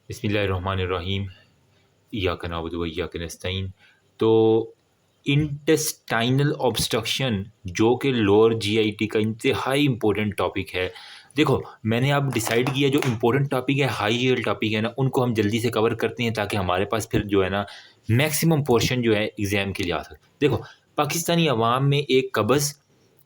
बिस्मिल्लाहिर्रहमानिर्रहीम। इय्याका नअबुदु व इय्याका नस्तईन। तो इंटेस्टाइनल ऑब्स्ट्रक्शन जो कि लोअर जीआईटी का इंतहाई इंपॉर्टेंट टॉपिक है। देखो, मैंने अब डिसाइड किया जो इंपॉर्टेंट टॉपिक है, हाई लेवल टॉपिक है ना, उनको हम जल्दी से कवर करते हैं ताकि हमारे पास फिर जो है ना मैक्सिमम पोर्शन जो है एग्ज़ाम के लिए आ सके। देखो, पाकिस्तानी अवाम में एक कब्ज़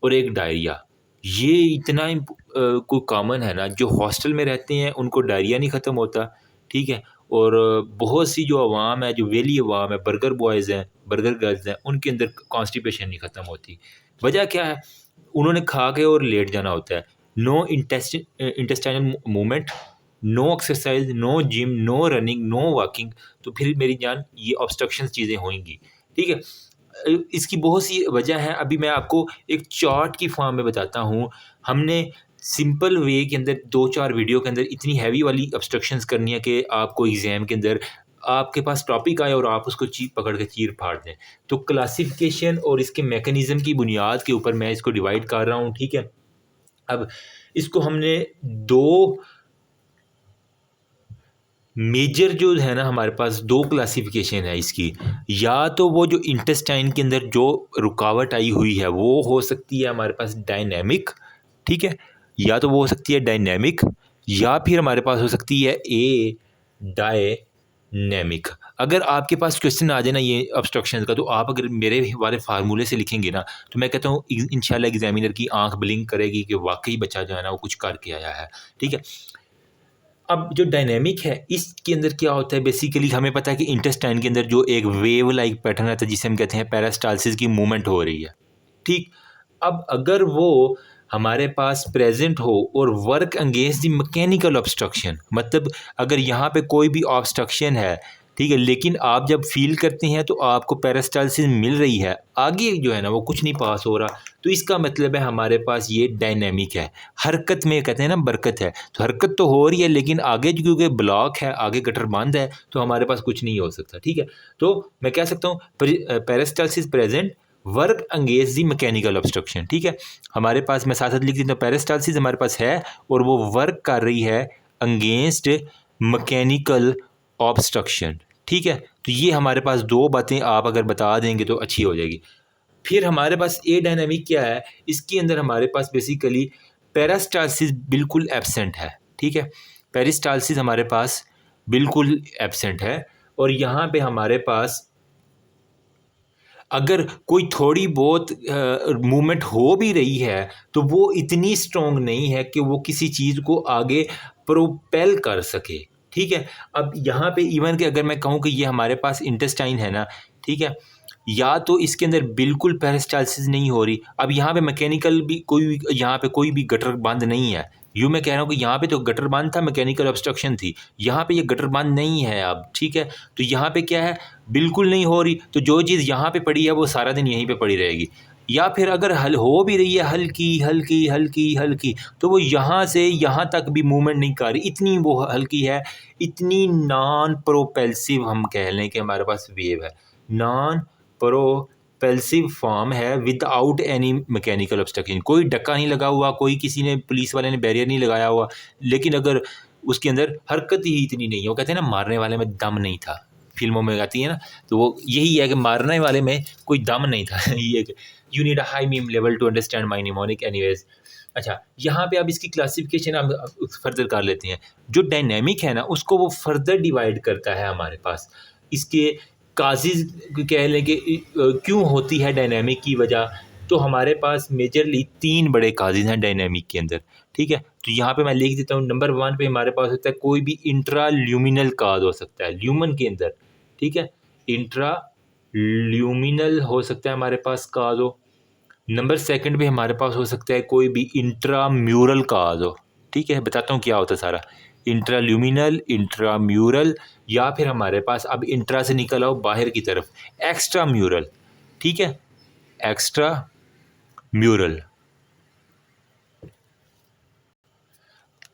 और एक डायरिया, ये इतना कोई कॉमन है ना। जो हॉस्टल में रहते हैं उनको डायरिया नहीं ख़त्म होता, ठीक है। और बहुत सी जो अवाम है, जो वेली अवाम है, बर्गर बॉयज़ हैं, बर्गर गर्ल्स हैं, उनके अंदर कॉन्स्टिपेशन नहीं ख़त्म होती। वजह क्या है? उन्होंने खा के और लेट जाना होता है। No intestinal movement, no exercise, no gym, no running, no walking. तो फिर मेरी जान ये ऑब्स्ट्रक्शन चीज़ें होंगी, ठीक है। इसकी बहुत सी वजह है। अभी मैं आपको एक चार्ट की फॉर्म में बताता हूँ। हमने सिंपल वे के अंदर 2-4 वीडियो के अंदर इतनी हैवी वाली ऑब्स्ट्रक्शंस करनी है कि आपको एग्ज़ाम के अंदर आपके पास टॉपिक आए और आप उसको पकड़ के चीर फाड़ दें। तो क्लासिफिकेशन और इसके मैकेनिज़्म की बुनियाद के ऊपर मैं इसको डिवाइड कर रहा हूँ, ठीक है। अब इसको हमने 2 मेजर जो है ना, हमारे पास 2 क्लासिफिकेशन है इसकी। या तो वो जो इंटेस्टाइन के अंदर जो रुकावट आई हुई है वो हो सकती है हमारे पास डायनेमिक, ठीक है। या तो वो हो सकती है डायनेमिक, या फिर हमारे पास हो सकती है ए डायनेमिक। अगर आपके पास क्वेश्चन आ जाए ना ये ऑब्स्ट्रक्शन का, तो आप अगर मेरे वाले फार्मूले से लिखेंगे ना, तो मैं कहता हूँ इंशाल्लाह एग्जामिनर की आंख ब्लिंक करेगी कि वाकई बच्चा जो है ना वो कुछ करके आया है, ठीक है। अब जो डायनेमिक है इसके अंदर क्या होता है, बेसिकली हमें पता है कि इंटेस्टाइन के अंदर जो एक वेव लाइक पैटर्न आता है जिसे हम कहते हैं पेरिस्टाल्सिस की मूवमेंट हो रही है, ठीक। अब अगर वो हमारे पास प्रेजेंट हो और work against the mechanical obstruction, मतलब अगर यहाँ पे कोई भी ऑब्स्ट्रक्शन है, ठीक है, लेकिन आप जब फील करते हैं तो आपको पेरिस्टाल्सिस मिल रही है, आगे जो है ना वो कुछ नहीं पास हो रहा, तो इसका मतलब है हमारे पास ये डायनेमिक है। हरकत में कहते हैं ना बरकत है, तो हरकत तो हो रही है लेकिन आगे क्योंकि ब्लॉक है, आगे गटर बंद है, तो हमारे पास कुछ नहीं हो सकता, ठीक है। तो मैं कह सकता हूँ पेरिस्टाल्सिस प्रेजेंट, वर्क अंगेंस्ट दी मैकेनिकल ऑब्स्ट्रक्शन, ठीक है। हमारे पास मैं साथ साथ लिख देता हूँ, पेरिस्टाल्सिस हमारे पास है और वो वर्क कर रही है अंगेंस्ट मैकेनिकल ऑब्स्ट्रक्शन, ठीक है। तो ये हमारे पास 2 बातें आप अगर बता देंगे तो अच्छी हो जाएगी। फिर हमारे पास ए डायनामिक क्या है, इसके अंदर हमारे पास बेसिकली पेरिस्टाल्सिस बिल्कुल एब्सेंट है, ठीक है। पेरिस्टाल्सिस हमारे पास बिल्कुल एब्सेंट है, और यहाँ पे हमारे पास अगर कोई थोड़ी बहुत मूवमेंट हो भी रही है तो वो इतनी स्ट्रॉन्ग नहीं है कि वो किसी चीज़ को आगे प्रोपेल कर सके, ठीक है। अब यहाँ पे इवन कि अगर मैं कहूँ कि ये हमारे पास इंटेस्टाइन है ना, ठीक है, या तो इसके अंदर बिल्कुल पेरिस्टाल्सिस नहीं हो रही। अब यहाँ पे मैकेनिकल भी कोई, यहाँ पे कोई भी गटर बंद नहीं है। यूँ मैं कह रहा हूँ कि यहाँ पे तो गटर बंद था, मैकेनिकल ऑब्स्ट्रक्शन थी, यहाँ पे ये गटर बंद नहीं है अब, ठीक है। तो यहाँ पे क्या है, बिल्कुल नहीं हो रही, तो जो चीज़ यहाँ पे पड़ी है वो सारा दिन यहीं पे पड़ी रहेगी। या फिर अगर हल हो भी रही है हल्की हल्की हल्की हल्की, तो वो यहाँ से यहाँ तक भी मूवमेंट नहीं कर रही, इतनी वो हल्की है, इतनी नॉन प्रोपेल्सिव हम कह लें कि हमारे पास वेव है, नॉन प्रोपेल्सिव फॉर्म है विदाउट एनी मैकेनिकल ऑब्स्ट्रक्शन। कोई डक्का नहीं लगा हुआ, कोई किसी ने पुलिस वाले ने बैरियर नहीं लगाया हुआ, लेकिन अगर उसके अंदर हरकत ही इतनी नहीं है, वो कहते हैं ना मारने वाले में दम नहीं था, फिल्मों में आती है ना, तो वो यही है कि मारने वाले में कोई दम नहीं था। ये you need a high meme level to understand my mnemonic anyways. अच्छा, यहाँ पे अब इसकी क्लासिफिकेशन हम फर्दर कर लेते हैं। जो डायनेमिक है ना उसको वो फर्दर डिवाइड करता है हमारे पास। इसके काजेज कह लें कि क्यों होती है डायनेमिक की वजह, तो हमारे पास मेजरली 3 बड़े काजेज हैं डायनेमिक के अंदर, ठीक है। तो यहाँ पे मैं लिख देता हूँ, नंबर 1 पे हमारे पास होता है कोई भी इंट्रा ल्यूमिनल काज हो सकता है ल्यूमन के अंदर, ठीक है। इंट्रा ल्यूमिनल हो सकता है हमारे पास काज हो। नंबर 2 पे हमारे पास हो सकता है कोई भी इंट्राम्यूरल काज हो, ठीक है। बताता हूँ क्या होता है सारा, इंट्राल्यूमिनल, इंट्राम्यूरल, या फिर हमारे पास अब इंट्रा से निकल आओ बाहर की तरफ, एक्स्ट्रा म्यूरल, ठीक है, एक्स्ट्रा म्यूरल।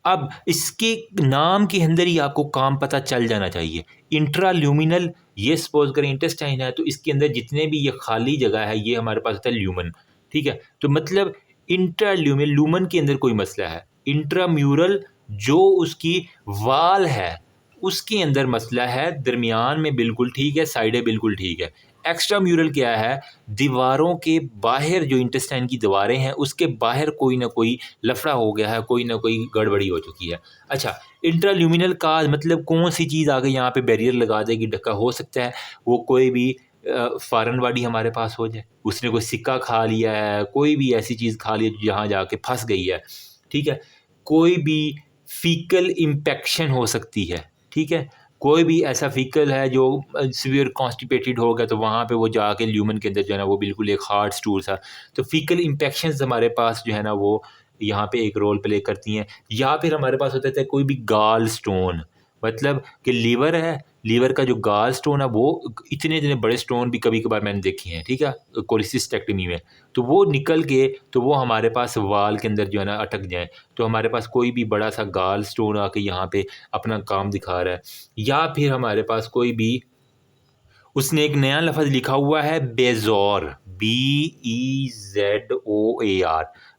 अब इसके नाम के अंदर ही आपको काम पता चल जाना चाहिए। इंट्राल्यूमिनल, ये सपोज करें इंटेस्टाइन है, तो इसके अंदर जितने भी ये खाली जगह है ये हमारे पास होता है ल्यूमन, ठीक है। तो मतलब इंट्राल्यूमिनल, ल्यूमन के अंदर कोई मसला है। इंट्राम्यूरल जो उसकी वाल है, उसके अंदर मसला है, दरमियान में बिल्कुल ठीक है, साइडें बिल्कुल ठीक है। एक्स्ट्रा म्यूरल क्या है, दीवारों के बाहर जो इंटेस्टाइन की दीवारें हैं उसके बाहर कोई ना कोई लफड़ा हो गया है, कोई ना कोई गड़बड़ी हो चुकी है। अच्छा, इंट्राल्यूमिनल काज मतलब कौन सी चीज़ आगे यहाँ पे बैरियर लगा देगी, ढक्का हो सकता है वो कोई भी फॉरेन बॉडी हमारे पास हो जाए, उसने कोई सिक्का खा लिया है, कोई भी ऐसी चीज़ खा ली है जहाँ जाके फंस गई है, ठीक है। कोई भी फीकल इम्पेक्शन हो सकती है, ठीक है। कोई भी ऐसा फीकल है जो सीवियर कॉन्स्टिपेटेड हो गया तो वहाँ पे वो जाके ल्यूमन के अंदर जो है ना वो बिल्कुल एक हार्ड स्टूल सा, तो फीकल इम्पेक्शंस हमारे पास जो है ना वो यहाँ पे एक रोल प्ले करती हैं। या फिर हमारे पास होता है कोई भी गाल स्टोन, मतलब कि लीवर है, लीवर का जो गाल स्टोन है वो इतने इतने बड़े स्टोन भी कभी कभार मैंने देखे हैं, ठीक है, कोलिसिस्टेक्टमी में, तो वो निकल के तो वो हमारे पास वाल के अंदर जो है ना अटक जाए, तो हमारे पास कोई भी बड़ा सा गाल स्टोन आके यहाँ पे अपना काम दिखा रहा है। या फिर हमारे पास कोई भी, उसने एक नया लफ्ज़ लिखा हुआ है बेज़ोर, BEZOAR,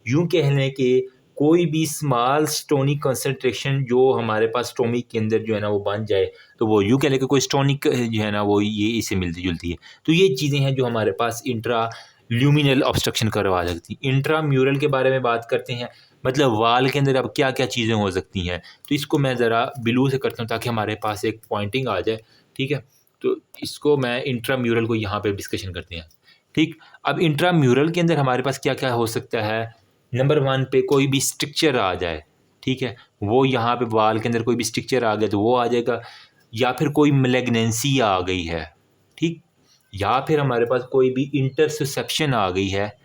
यूँ कह लें कि कोई भी स्मॉल स्टोनिक कंसंट्रेशन जो हमारे पास स्टोमिक के अंदर जो है ना वो बन जाए, तो वो यूँ कह लें कि कोई स्टोनिक जो है ना वो ये इससे मिलती जुलती है। तो ये चीज़ें हैं जो हमारे पास इंट्रा ल्यूमिनल ऑब्स्ट्रक्शन करवा सकती हैं। इंट्रा म्यूरल के बारे में बात करते हैं, मतलब वाल के अंदर अब क्या क्या चीज़ें हो सकती हैं, तो इसको मैं ज़रा ब्लू से करता हूँ ताकि हमारे पास एक पॉइंटिंग आ जाए, ठीक है। तो इसको मैं इंट्राम्यूरल को यहाँ पे डिस्कशन करते हैं, ठीक। अब इंट्राम्यूरल के अंदर हमारे पास क्या-क्या हो सकता है, नंबर 1 पे कोई भी स्ट्रक्चर आ जाए, ठीक है, वो यहाँ पे वॉल के अंदर कोई भी स्ट्रक्चर आ गया तो वो आ जाएगा, या फिर कोई मैलिग्नेंसी आ गई है, ठीक, या फिर हमारे पास कोई भी इंटरसेप्शन आ गई है,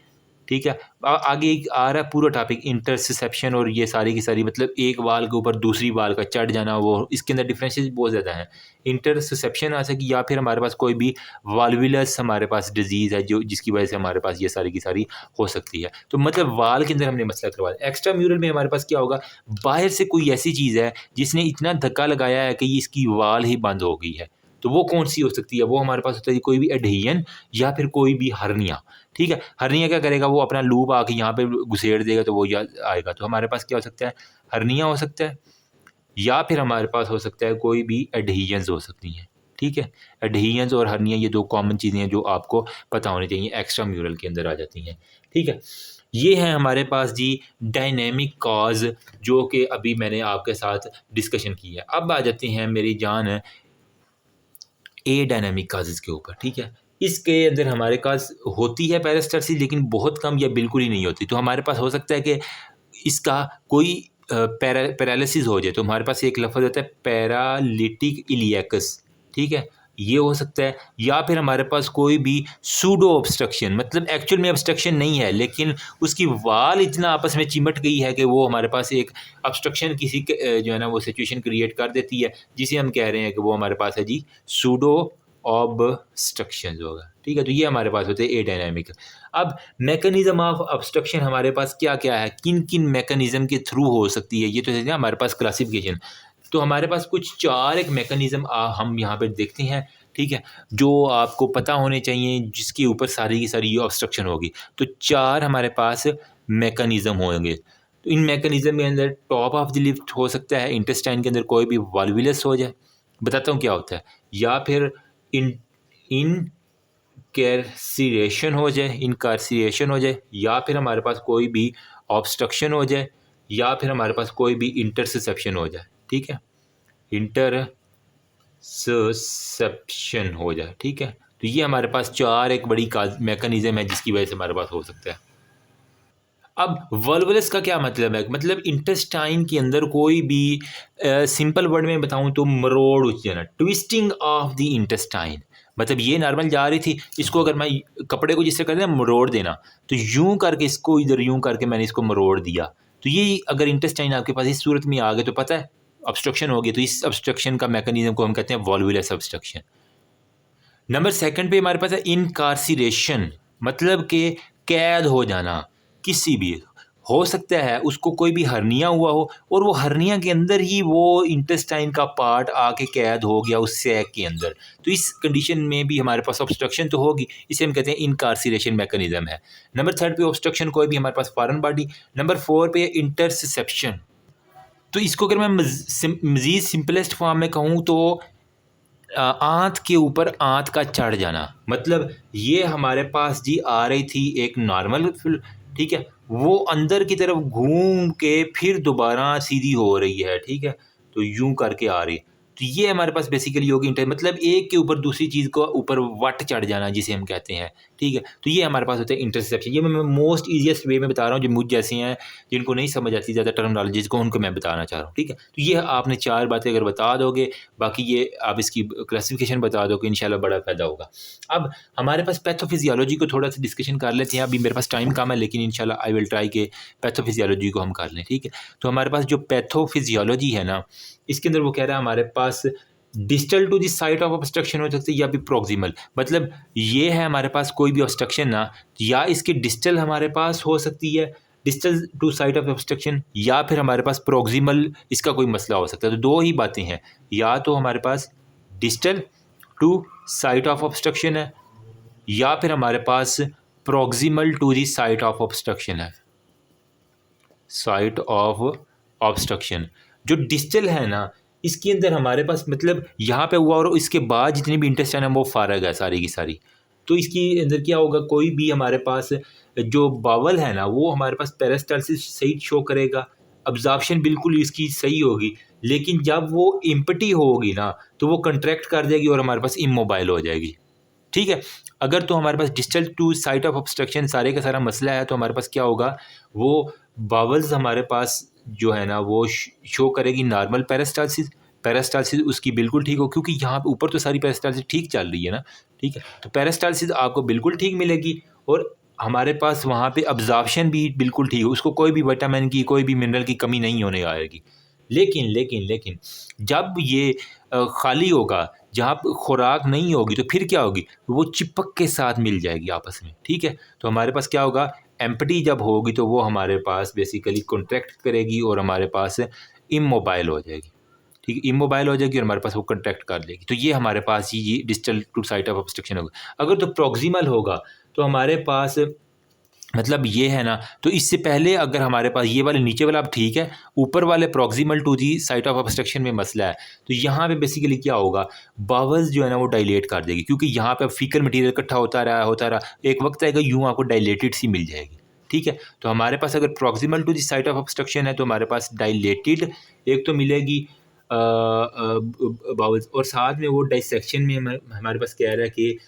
ठीक है। आगे एक आ रहा है पूरा टॉपिक इंटरसेप्शन और ये सारी की सारी, मतलब एक वाल के ऊपर दूसरी वाल का चढ़ जाना, वो इसके अंदर डिफरेंसेस बहुत ज़्यादा हैं। इंटरसेप्शन आ सकी, या फिर हमारे पास कोई भी वाल्वुलस हमारे पास डिजीज़ है जो जिसकी वजह से हमारे पास ये सारी की सारी हो सकती है। तो मतलब वाल के अंदर हमने मसला करवाया। एक्स्ट्रा म्यूरल में हमारे पास क्या होगा, बाहर से कोई ऐसी चीज़ है जिसने इतना धक्का लगाया है कि इसकी वाल ही बंद हो गई है, तो वो कौन सी हो सकती है, वो हमारे पास होता है कोई भी एडहेजन या फिर कोई भी हर्निया, ठीक है। हर्निया क्या करेगा, वो अपना लूप आके यहाँ पे घुसेड़ देगा तो वो आएगा, तो हमारे पास क्या हो सकता है, हर्निया हो सकता है, या फिर हमारे पास हो सकता है कोई भी एडहेजन्स हो सकती हैं, ठीक है। एडहेजन्स और हर्निया ये 2 कॉमन चीज़ें हैं जो आपको पता होनी चाहिए, एक्स्ट्रा म्यूरल के अंदर आ जाती हैं, ठीक है। ये है हमारे पास जी डायनेमिक कॉज जो कि अभी मैंने आपके साथ डिस्कशन की है। अब आ जाते हैं मेरी जान ए डायनामिक काजेज़ के ऊपर, ठीक है। इसके अंदर हमारे पास होती है पेरिस्टल्सिस लेकिन बहुत कम या बिल्कुल ही नहीं होती। तो हमारे पास हो सकता है कि इसका कोई पैरालिसिस हो जाए, तो हमारे पास एक लफ्ज़ आता है पैरालिटिक इलियकस, ठीक है, ये हो सकता है। या फिर हमारे पास कोई भी सूडो ऑब्स्ट्रक्शन, मतलब एक्चुअल में ऑब्स्ट्रक्शन नहीं है लेकिन उसकी वाल इतना आपस में चिमट गई है कि वो हमारे पास एक ऑब्स्ट्रक्शन किसी के जो है ना वो सिचुएशन क्रिएट कर देती है, जिसे हम कह रहे हैं कि वो हमारे पास है जी सूडो ऑब्स्ट्रक्शन होगा, ठीक है। तो ये हमारे पास होते हैं ए डायनामिक। अब मैकेनिज्म ऑफ ऑब्स्ट्रक्शन हमारे पास क्या क्या है, किन किन मैकेनिज्म के थ्रू हो सकती है, ये तो है ना हमारे पास क्लासिफिकेशन। तो हमारे पास कुछ 4 एक मैकेनिज्म हम यहाँ पे देखते हैं, ठीक है, जो आपको पता होने चाहिए, जिसके ऊपर सारी की सारी ये ऑब्स्ट्रक्शन होगी। तो 4 हमारे पास मैकेनिज्म होंगे। तो इन मैकेनिज्म के अंदर टॉप ऑफ द लिफ्ट हो सकता है, इंटेस्टाइन के अंदर कोई भी वाल्वुलस हो जाए, बताता हूँ क्या होता है, या फिर इन इनकैर्सिरेशन हो जाए, इनकार्सिरेशन हो जाए, या फिर हमारे पास कोई भी ऑब्स्ट्रक्शन हो जाए, या फिर हमारे पास कोई भी इंटरसेप्शन हो जाए, ठीक है, इंटरसेप्शन हो जाए, ठीक है। तो ये हमारे पास 4 एक बड़ी मैकेनिज्म है जिसकी वजह से हमारे पास हो सकता है। अब वल्वुलस का क्या मतलब है, मतलब इंटेस्टाइन के अंदर कोई भी सिंपल वर्ड में बताऊं तो मरोड़ उठ जाना, ट्विस्टिंग ऑफ द इंटेस्टाइन, मतलब ये नॉर्मल जा रही थी, इसको अगर मैं कपड़े को जिससे करते हैं मरोड़ देना, तो यूं करके इसको इधर यूं करके मैंने इसको मरोड़ दिया, तो ये अगर इंटेस्टाइन आपके पास इस सूरत में आ गए तो पता है ऑब्स्ट्रक्शन हो गया, तो इस ऑब्स्ट्रक्शन का मैकेनिज्म को हम कहते हैं वॉल्वुलस ऑब्स्ट्रक्शन। नंबर 2 पे हमारे पास है इनकार्सिरेशन, मतलब कि कैद हो जाना, किसी भी हो सकता है उसको कोई भी हर्निया हुआ हो और वो हर्निया के अंदर ही वो इंटेस्टाइन का पार्ट आके कैद हो गया उस सैक के अंदर, तो इस कंडीशन में भी हमारे पास ऑब्स्ट्रक्शन तो होगी, इसे हम कहते हैं इनकार्सिरेशन मैकेनिज्म है। नंबर 3 पे ऑब्स्ट्रक्शन कोई भी हमारे पास फॉरेन बॉडी। नंबर 4 पे इंटरसेप्शन, तो इसको अगर मैं मज़ीद सिंपलेस्ट फॉर्म में कहूँ तो आंत के ऊपर आंत का चढ़ जाना, मतलब ये हमारे पास जी आ रही थी एक नॉर्मल, ठीक है, वो अंदर की तरफ घूम के फिर दोबारा सीधी हो रही है, ठीक है, तो यूं करके आ रही है। तो ये हमारे पास बेसिकली होगी मतलब एक के ऊपर दूसरी चीज़ को ऊपर वट चढ़ जाना जिसे हम कहते हैं, ठीक है। तो ये हमारे पास होता है इंटरसेप्शन। ये मैं मोस्ट ईजिएस्ट वे में बता रहा हूँ, जो मुझ जैसे हैं जिनको नहीं समझ आती ज़्यादा टर्मिनोलॉजीज़ को, उनको मैं बताना चाह रहा हूँ, ठीक है। तो ये आपने 4 बातें अगर बता दोगे, बाकी ये आप इसकी क्लासिफिकेशन बता दोगे, इंशाल्लाह बड़ा फ़ायदा होगा। अब हमारे पास पैथोफिजियोलॉजी को थोड़ा सा डिस्कशन कर लेते हैं। अभी मेरे पास टाइम कम है, लेकिन इंशाल्लाह आई विल ट्राई के पैथोफिजियोलॉजी को हम कर लें, ठीक है। तो हमारे पास जो पैथोफिजियोलॉजी है ना, इसके अंदर वो कह रहा है हमारे पास distal to the site of obstruction हो सकती है या भी प्रॉक्सिमल, मतलब ये है हमारे पास कोई भी ऑब्स्ट्रक्शन ना, या इसके डिस्टल हमारे पास हो सकती है, distal to site of obstruction, या फिर हमारे पास प्रॉक्सिमल इसका कोई मसला हो सकता है। तो दो ही बातें हैं, या तो हमारे पास distal to site of obstruction है, या फिर हमारे पास proximal to the site of obstruction है। साइट ऑफ ऑब्स्ट्रक्शन जो डिस्टल है ना, इसके अंदर हमारे पास मतलब यहाँ पे हुआ और इसके बाद जितनी भी इंटेस्टाइन है वो फारग है सारी की सारी। तो इसके अंदर क्या होगा, कोई भी हमारे पास जो बावल है ना, वो हमारे पास पेरिस्टाल्सिस सही शो करेगा, अब्जॉर्प्शन बिल्कुल इसकी सही होगी, लेकिन जब वो इम्पटी होगी ना तो वो कंट्रैक्ट कर देगी और हमारे पास इमोबाइल हो जाएगी, ठीक है। अगर तो हमारे पास distal to site of obstruction सारे का सारा मसला है, तो हमारे पास क्या होगा, वो बावल्स हमारे पास जो है ना वो शो करेगी नॉर्मल पेरिस्टाल्सिस, पेरिस्टाल्सिस उसकी बिल्कुल ठीक हो, क्योंकि यहाँ पे ऊपर तो सारी पेरिस्टाल्सिस ठीक चल रही है ना, ठीक है। तो पेरिस्टाल्सिस आपको बिल्कुल ठीक मिलेगी और हमारे पास वहाँ पे अब्जॉर्प्शन भी बिल्कुल ठीक हो, उसको कोई भी विटामिन की कोई भी मिनरल की कमी नहीं होने आएगी। लेकिन लेकिन लेकिन जब ये खाली होगा, जहाँ पे खुराक नहीं होगी, तो फिर क्या होगी, वो चिपक के साथ मिल जाएगी आपस में, ठीक है। तो हमारे पास क्या होगा, एम्प्टी जब होगी तो वो हमारे पास बेसिकली कॉन्ट्रैक्ट करेगी और हमारे पास इमोबाइल हो जाएगी, ठीक है, इमोबाइल हो जाएगी और हमारे पास वो कॉन्ट्रैक्ट कर लेगी। तो ये हमारे पास ये distal to site of obstruction होगा। अगर तो प्रॉक्सिमल होगा तो हमारे पास मतलब ये है ना, तो इससे पहले अगर हमारे पास ये वाले नीचे वाला अब ठीक है, ऊपर वाले proximal to the site of obstruction में मसला है, तो यहाँ पे बेसिकली क्या होगा, बावल्स जो है ना वो डायलेट कर देगी, क्योंकि यहाँ पे फीकल मटेरियल इकट्ठा होता रहा, एक वक्त आएगा यूँ आपको डायलेटेड सी मिल जाएगी, ठीक है। तो हमारे पास अगर proximal to the site of obstruction है तो हमारे पास डायलेटेड एक तो मिलेगी बावल्स, और साथ में वो डाइसेक्शन में हमारे पास कह रहा है कि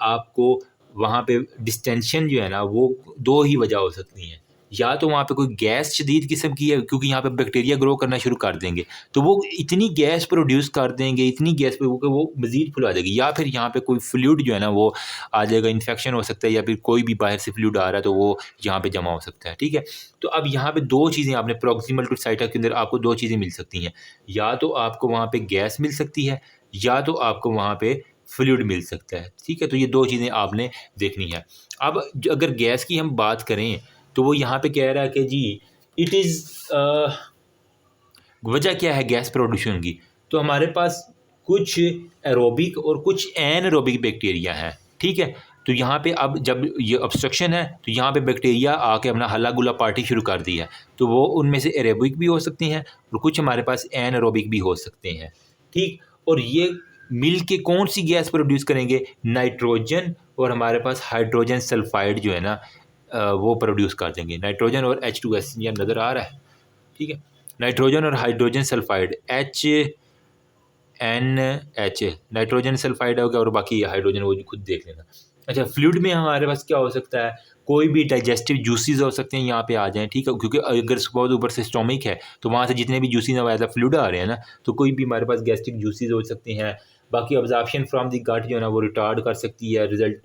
आपको वहाँ पे डिस्टेंशन जो है ना वो दो ही वजह हो सकती हैं, या तो वहाँ पे कोई गैस शदीद किस्म की है, क्योंकि यहाँ पे बैक्टीरिया ग्रो करना शुरू कर देंगे, तो वो इतनी गैस प्रोड्यूस कर देंगे, इतनी गैस पे वो मज़ीद फुला देगी, या फिर यहाँ पे कोई फ्लूइड जो है ना वो आ जाएगा, इन्फेक्शन हो सकता है, या फिर कोई भी बाहर से फ्लूइड आ रहा है तो वो यहाँ पे जमा हो सकता है, ठीक है। तो अब यहाँ पे दो चीज़ें आपने प्रॉक्सिमल टू साइट के अंदर आपको दो चीज़ें मिल सकती हैं, या तो आपको वहाँ पे गैस मिल सकती है, या तो आपको वहाँ पे फ्लूइड मिल सकता है, ठीक है। तो ये दो चीज़ें आपने देखनी है। अब अगर गैस की हम बात करें तो वो यहाँ पे कह रहा है कि जी इट इज़ वजह क्या है गैस प्रोड्यूशन की, तो हमारे पास कुछ एरोबिक और कुछ एनएरोबिक बैक्टीरिया हैं, ठीक है। तो यहाँ पे अब जब ये ऑब्स्ट्रक्शन है तो यहाँ पे बैक्टीरिया आके अपना हल्ला गुल्ला पार्टी शुरू कर दी है, तो वो उनमें से एरोबिक भी हो सकती हैं और कुछ हमारे पास एनएरोबिक भी हो सकते हैं, ठीक। और ये मिल के कौन सी गैस प्रोड्यूस करेंगे, नाइट्रोजन और हमारे पास हाइड्रोजन सल्फाइड जो है ना वो प्रोड्यूस कर देंगे, नाइट्रोजन और H2S ये नज़र आ रहा है, ठीक है। नाइट्रोजन और hydrogen sulphide HNH nitrogen sulphide होगा और बाकी हाइड्रोजन वो खुद देख लेना। अच्छा, फ्लूइड में हमारे पास क्या हो सकता है, कोई भी डाइजेस्टिव जूसेस हो सकते हैं यहाँ पे आ जाएं, ठीक है, क्योंकि अगर बहुत ऊपर से स्टोमिक है तो वहाँ से जितने भी जूसेस एज अ फ्लूइड आ रहे हैं ना, तो कोई भी हमारे पास गैस्ट्रिक जूसेस हो सकते हैं। बाकी ऑब्जॉर्प्शन फ्रॉम द गट जो है ना वो रिटार्ड कर सकती है, रिजल्ट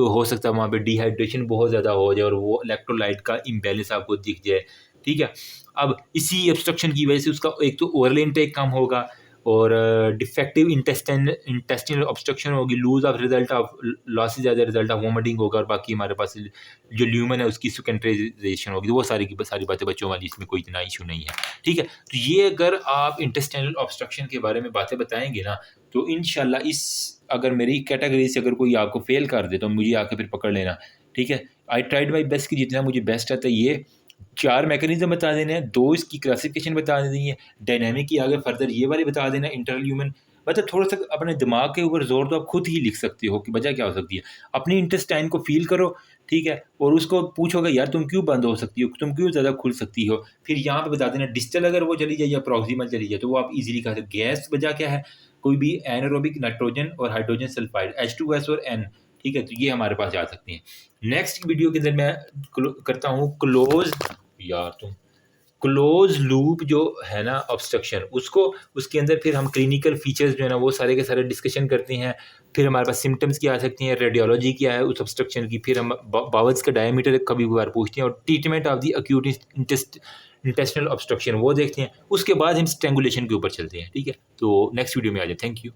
हो सकता है वहाँ पे डिहाइड्रेशन बहुत ज़्यादा हो जाए और वो इलेक्ट्रोलाइट का इम्बैलेंस आपको दिख जाए, ठीक है। अब इसी ऑब्स्ट्रक्शन की वजह से उसका एक तो ओरल इंटेक कम होगा और डिफेक्टिव इंटेस्टिनल ऑब्स्ट्रक्शन होगी, loose of result of loss as a result of vomiting होगा, और बाकी हमारे पास जो ल्यूमन है उसकी सेकेंडराइजेशन होगी, वो सारी की सारी बातें बच्चों वाली, इसमें कोई इतना इशू नहीं है, ठीक है। तो ये अगर आप इंटेस्टाइनल ऑब्स्ट्रक्शन के बारे में बातें बताएंगे ना, तो इंशाल्लाह इस अगर मेरी कैटेगरी से अगर कोई आपको फेल कर दे तो मुझे आके फिर पकड़ लेना, ठीक है। आई ट्राइड माई बेस्ट कि जितना मुझे बेस्ट आता है ये 4 मैकेनिज़्म बता देने हैं, 2 इसकी क्लासिफ़िकेशन बता देनी है, डायनामिक की आगे फर्दर ये वाले बता देना है, इंटरनल ह्यूमन मतलब थोड़ा-सा अपने दिमाग के ऊपर ज़ोर दो, आप खुद ही लिख सकते हो कि वजह क्या हो सकती है। अपनी इंटेस्टाइन को फ़ील करो, ठीक है? और उसको पूछोगे यार तुम क्यों बंद हो सकती हो? तुम क्यों ज़्यादा खुल सकती हो? फिर यहाँ पे बता देना डिस्टल अगर वो चली जाए या प्रॉक्सिमल चली जाए, तो वो आप ईज़िली कहा सकते गैस वजह क्या है? कोई भी एनारोबिक नाइट्रोजन और हाइड्रोजन सल्फाइड H2S और N, ठीक है? तो ये हमारे पास आ सकती हैं। नेक्स्ट वीडियो के अंदर मैं करता हूँ क्लोज लूप जो है ना ऑब्स्ट्रक्शन, उसको उसके अंदर फिर हम क्लिनिकल फीचर्स जो है ना वो सारे के सारे डिस्कशन करते हैं। फिर हमारे पास सिम्टम्स क्या आ सकती हैं, रेडियोलॉजी क्या है उस ऑब्स्ट्रक्शन की, फिर हम बावल्स का डायमीटर कभी कभार पूछते हैं, और treatment of the acute intestinal obstruction वो देखते हैं। उसके बाद हम स्ट्रेंगुलेशन के ऊपर चलते हैं। ठीक है, तो नेक्स्ट वीडियो में आ जाए। Thank you.